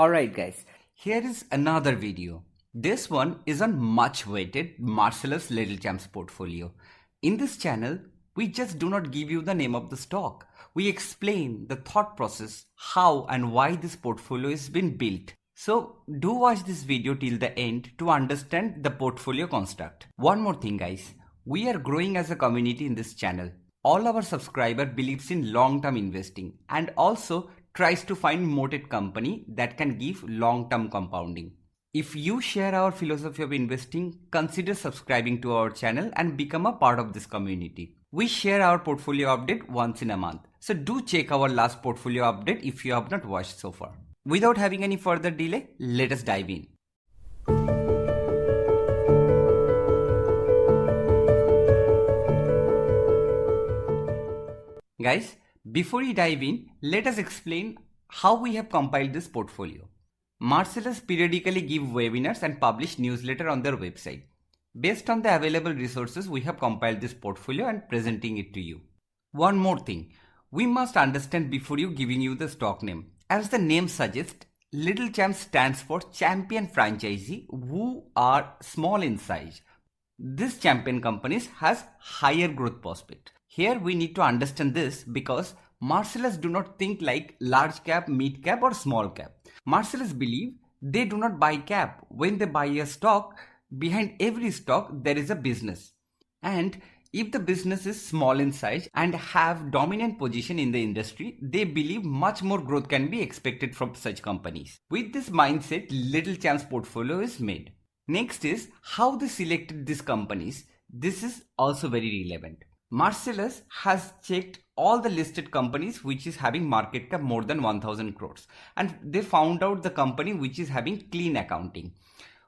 Alright guys, here is another video. This one is on much weighted Marcellus Little Champs portfolio. In this channel, we just do not give you the name of the stock. We explain the thought process, how and why this portfolio has been built. So do watch this video till the end to understand the portfolio construct. One more thing guys, we are growing as a community in this channel. All our subscriber believes in long-term investing and also tries to find moated company that can give long-term compounding. If you share our philosophy of investing, consider subscribing to our channel and become a part of this community. We share our portfolio update once in a month. So do check our last portfolio update if you have not watched so far. Without having any further delay, let us dive in. Guys, before we dive in, let us explain how we have compiled this portfolio. Marcellus periodically give webinars and publish newsletter on their website. Based on the available resources, we have compiled this portfolio and presenting it to you. One more thing, we must understand before giving you the stock name. As the name suggests, Little Champs stands for champion franchisee who are small in size. This champion companies has higher growth prospect. Here we need to understand this because Marcellus do not think like large cap, mid cap or small cap. Marcellus believe they do not buy cap. When they buy a stock, behind every stock there is a business. And if the business is small in size and have dominant position in the industry, they believe much more growth can be expected from such companies. With this mindset, Little Champs portfolio is made. Next is how they selected these companies. This is also very relevant. Marcellus has checked all the listed companies which is having market cap more than 1000 crores and they found out the company which is having clean accounting.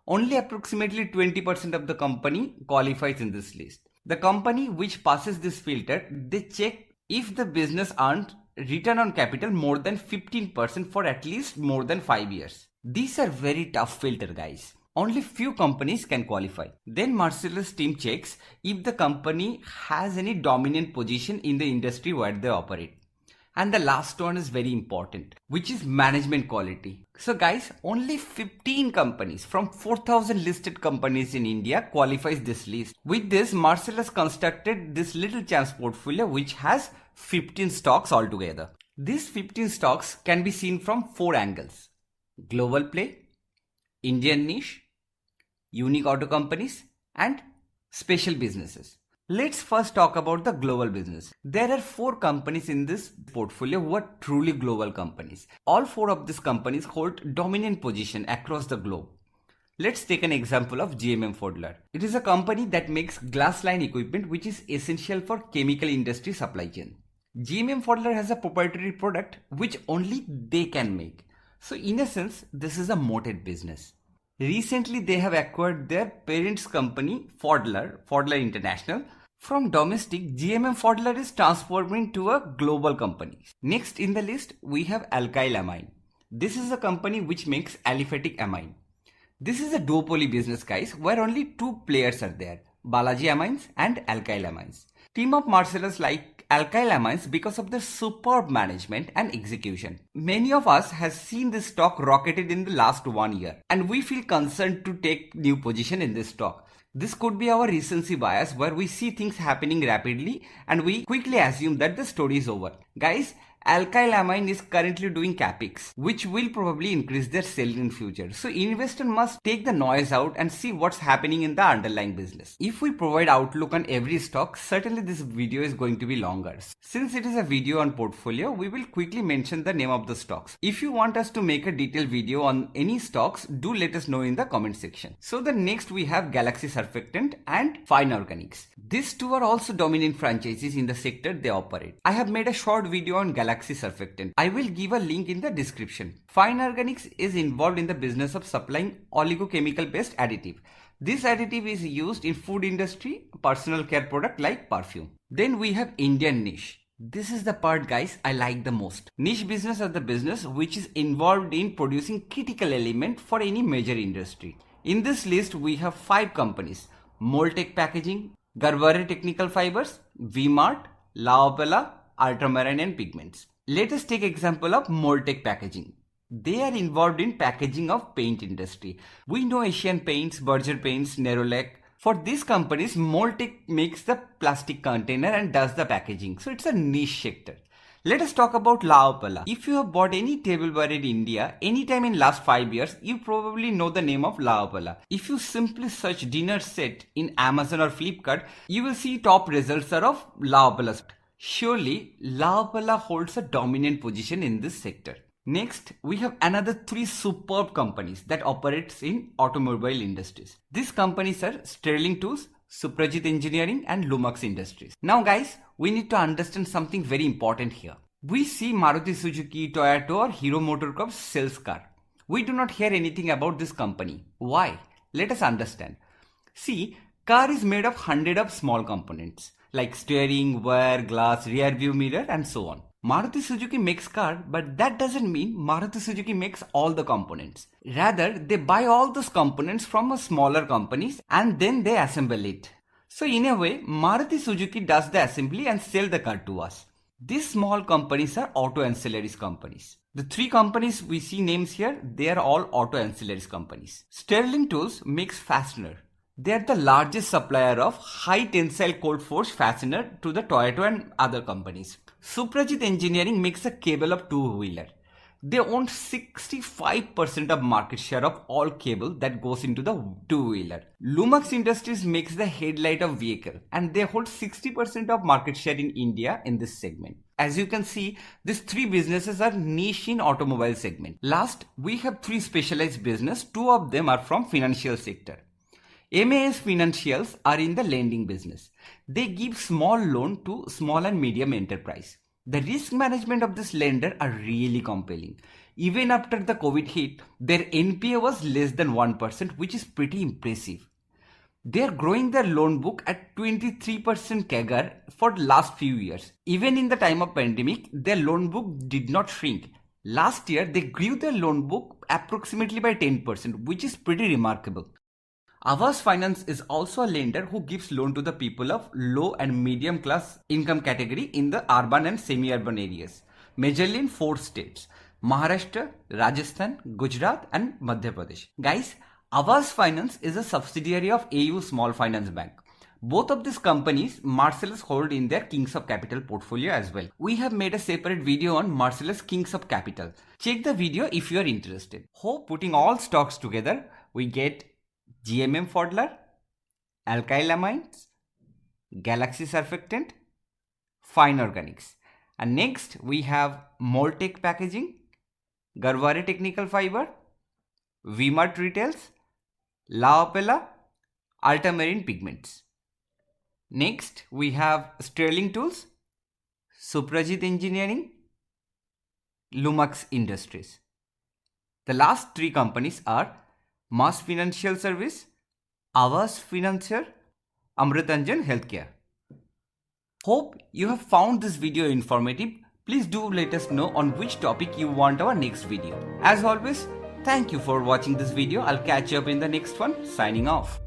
Only approximately 20% of the company qualifies in this list. The company which passes this filter, they check if the business earned return on capital more than 15% for at least more than 5 years. These are very tough filter guys. Only few companies can qualify. Then Marcellus team checks if the company has any dominant position in the industry where they operate. And the last one is very important, which is management quality. So guys, only 15 companies from 4000 listed companies in India qualifies this list. With this, Marcellus constructed this Little Champs portfolio which has 15 stocks altogether. These 15 stocks can be seen from 4 angles. Global play, Indian niche, unique auto companies and special businesses. Let's first talk about the global business. There are 4 companies in this portfolio who are truly global companies. All 4 of these companies hold dominant position across the globe. Let's take an example of GMM Pfaudler. It is a company that makes glass line equipment which is essential for chemical industry supply chain. GMM Pfaudler has a proprietary product which only they can make. So in a sense, this is a moated business. Recently, they have acquired their parent's company, Pfaudler International. From domestic, GMM Pfaudler is transforming to a global company. Next in the list, we have Alkyl Amine. This is a company which makes aliphatic amine. This is a duopoly business guys, where only 2 players are there, Balaji Amines and Alkyl Amines. Team of Marcellus like Alkyl Amines because of their superb management and execution. Many of us has seen this stock rocketed in the last 1 year and we feel concerned to take new position in this stock. This could be our recency bias where we see things happening rapidly and we quickly assume that the story is over. Guys, Alkyl Amine is currently doing capex, which will probably increase their sales in future. So investor must take the noise out and see what's happening in the underlying business. If we provide outlook on every stock, certainly this video is going to be longer. Since it is a video on portfolio, we will quickly mention the name of the stocks. If you want us to make a detailed video on any stocks, do let us know in the comment section. So the next we have Galaxy Surfactant and Fine Organics. These 2 are also dominant franchises in the sector they operate. I have made a short video on Galaxy Surfactant. I will give a link in the description. Fine Organics is involved in the business of supplying oligochemical based additive. This additive is used in food industry, personal care product like perfume. Then we have Indian niche. This is the part guys I like the most. Niche business are the business which is involved in producing critical element for any major industry. In this list we have 5 companies: Moltec Packaging, Garbare Technical Fibers, V-Mart, La Opella, Ultramarine and Pigments. Let us take example of Moltec Packaging. They are involved in packaging of paint industry. We know Asian Paints, Berger Paints, Nerolac. For these companies, Moltec makes the plastic container and does the packaging. So it's a niche sector. Let us talk about La Opala. If you have bought any tableware in India, anytime in last 5 years, you probably know the name of La Opala. If you simply search dinner set in Amazon or Flipkart, you will see top results are of La Opala. Surely, La Opala holds a dominant position in this sector. Next, we have another 3 superb companies that operates in automobile industries. These companies are Sterling Tools, Suprajit Engineering and Lumax Industries. Now guys, we need to understand something very important here. We see Maruti Suzuki, Toyota or Hero MotoCorp sells car. We do not hear anything about this company. Why? Let us understand. See, car is made of hundreds of small components like steering, wire, glass, rear view mirror and so on. Maruti Suzuki makes car, but that doesn't mean Maruti Suzuki makes all the components. Rather, they buy all those components from a smaller companies and then they assemble it. So in a way, Maruti Suzuki does the assembly and sell the car to us. These small companies are auto ancillaries companies. The 3 companies we see names here, they are all auto ancillaries companies. Sterling Tools makes fastener. They are the largest supplier of high tensile cold forged fastener to the Toyota and other companies. Suprajit Engineering makes a cable of two-wheeler. They own 65% of market share of all cable that goes into the two-wheeler. Lumax Industries makes the headlight of vehicle and they hold 60% of market share in India in this segment. As you can see, these 3 businesses are niche in automobile segment. Last, we have 3 specialized business. 2 of them are from financial sector. MAS Financials are in the lending business. They give small loan to small and medium enterprise. The risk management of this lender are really compelling. Even after the COVID hit, their NPA was less than 1%, which is pretty impressive. They are growing their loan book at 23% CAGR for the last few years. Even in the time of pandemic, their loan book did not shrink. Last year, they grew their loan book approximately by 10%, which is pretty remarkable. Aavas Finance is also a lender who gives loan to the people of low and medium class income category in the urban and semi-urban areas, majorly in 4 states, Maharashtra, Rajasthan, Gujarat and Madhya Pradesh. Guys, Aavas Finance is a subsidiary of AU Small Finance Bank. Both of these companies Marcellus hold in their Kings of Capital portfolio as well. We have made a separate video on Marcellus Kings of Capital. Check the video if you are interested. Hope putting all stocks together, we get GMM Pfaudler, Alkyl Amines, Galaxy Surfactant, Fine Organics. And next we have Moltec Packaging, Garware Technical Fiber, V-Mart Retails, La Opala, Ultramarine Pigments. Next we have Sterling Tools, Suprajit Engineering, Lumax Industries. The last 3 companies are Mass Financial Service, Aavas Financier, Amritanjan Healthcare. Hope you have found this video informative. Please do let us know on which topic you want our next video. As always, thank you for watching this video. I'll catch you up in the next one. Signing off.